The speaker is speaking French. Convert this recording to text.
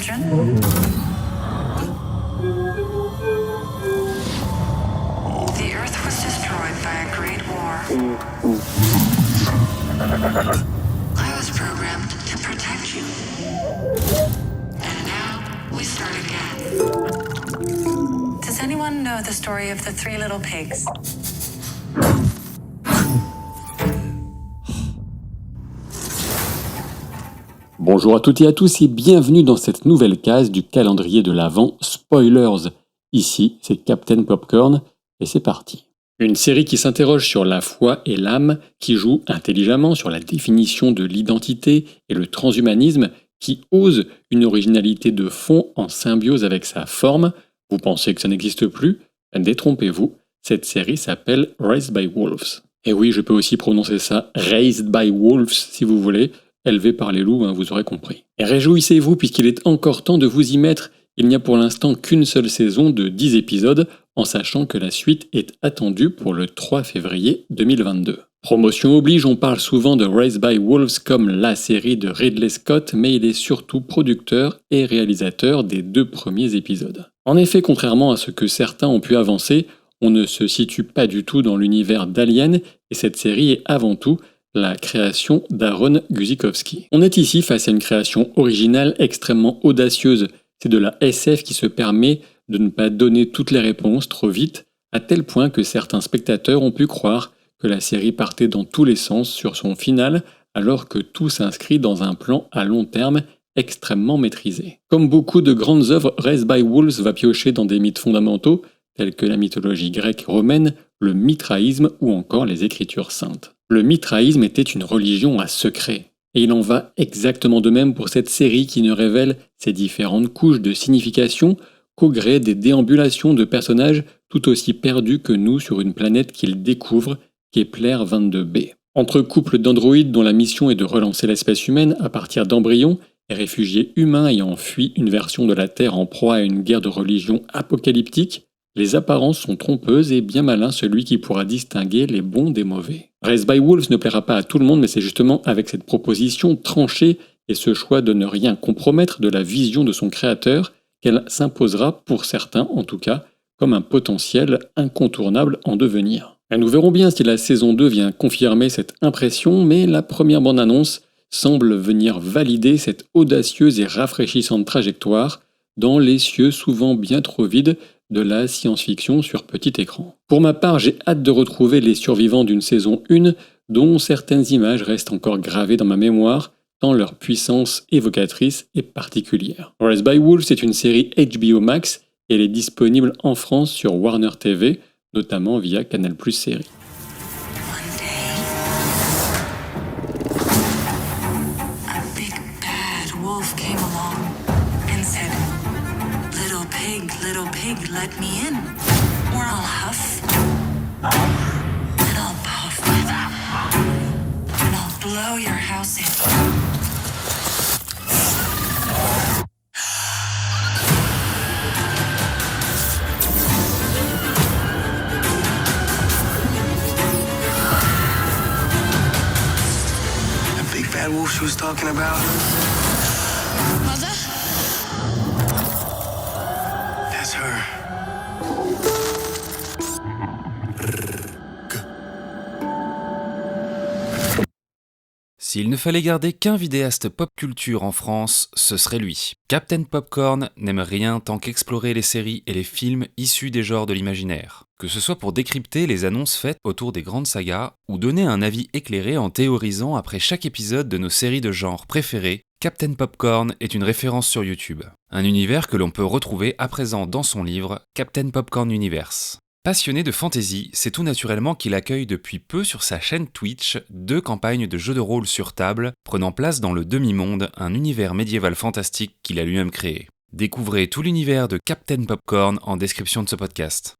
children. The Earth was destroyed by a great war. I was programmed to protect you. And now we start again. Does anyone know the story of the three little pigs? Bonjour à toutes et à tous et bienvenue dans cette nouvelle case du calendrier de l'Avent Spoilers. Ici, c'est Captain Popcorn et c'est parti. Une série qui s'interroge sur la foi et l'âme, qui joue intelligemment sur la définition de l'identité et le transhumanisme, qui ose une originalité de fond en symbiose avec sa forme. Vous pensez que ça n'existe plus? Détrompez-vous, cette série s'appelle Raised by Wolves. Et oui, je peux aussi prononcer ça Raised by Wolves si vous voulez. Élevé par les loups, vous aurez compris. Et réjouissez-vous puisqu'il est encore temps de vous y mettre. Il n'y a pour l'instant qu'une seule saison de 10 épisodes, en sachant que la suite est attendue pour le 3 février 2022. Promotion oblige, on parle souvent de Raised by Wolves comme la série de Ridley Scott, mais il est surtout producteur et réalisateur des 2 premiers épisodes. En effet, contrairement à ce que certains ont pu avancer, on ne se situe pas du tout dans l'univers d'Alien, et cette série est avant tout la création d'Aaron Guzikowski. On est ici face à une création originale extrêmement audacieuse. C'est de la SF qui se permet de ne pas donner toutes les réponses trop vite, à tel point que certains spectateurs ont pu croire que la série partait dans tous les sens sur son final, alors que tout s'inscrit dans un plan à long terme extrêmement maîtrisé. Comme beaucoup de grandes œuvres, Raised by Wolves va piocher dans des mythes fondamentaux, tels que la mythologie grecque et romaine, le mitraïsme ou encore les écritures saintes. Le mitraïsme était une religion à secret, et il en va exactement de même pour cette série qui ne révèle ses différentes couches de signification qu'au gré des déambulations de personnages tout aussi perdus que nous sur une planète qu'ils découvrent, Kepler 22b. Entre couples d'androïdes dont la mission est de relancer l'espèce humaine à partir d'embryons et réfugiés humains ayant fui une version de la Terre en proie à une guerre de religion apocalyptique, les apparences sont trompeuses et bien malin celui qui pourra distinguer les bons des mauvais. Raised by Wolves ne plaira pas à tout le monde, mais c'est justement avec cette proposition tranchée et ce choix de ne rien compromettre de la vision de son créateur qu'elle s'imposera, pour certains en tout cas, comme un potentiel incontournable en devenir. Et nous verrons bien si la saison 2 vient confirmer cette impression, mais la première bande-annonce semble venir valider cette audacieuse et rafraîchissante trajectoire dans les cieux souvent bien trop vides de la science-fiction sur petit écran. Pour ma part, j'ai hâte de retrouver les survivants d'une saison 1 dont certaines images restent encore gravées dans ma mémoire tant leur puissance évocatrice est particulière. Raised by Wolves est une série HBO Max et elle est disponible en France sur Warner TV, notamment via Canal+ Série. Little pig, let me in. Or I'll huff, and I'll puff, and I'll blow your house in. The big bad wolf she was talking about. Mother? That's her. S'il ne fallait garder qu'un vidéaste pop culture en France, ce serait lui. Captain Popcorn n'aime rien tant qu'explorer les séries et les films issus des genres de l'imaginaire. Que ce soit pour décrypter les annonces faites autour des grandes sagas ou donner un avis éclairé en théorisant après chaque épisode de nos séries de genre préférées, Captain Popcorn est une référence sur YouTube. Un univers que l'on peut retrouver à présent dans son livre Captain Popcorn Universe. Passionné de fantasy, c'est tout naturellement qu'il accueille depuis peu sur sa chaîne Twitch 2 campagnes de jeux de rôle sur table, prenant place dans le demi-monde, un univers médiéval fantastique qu'il a lui-même créé. Découvrez tout l'univers de Captain Popcorn en description de ce podcast.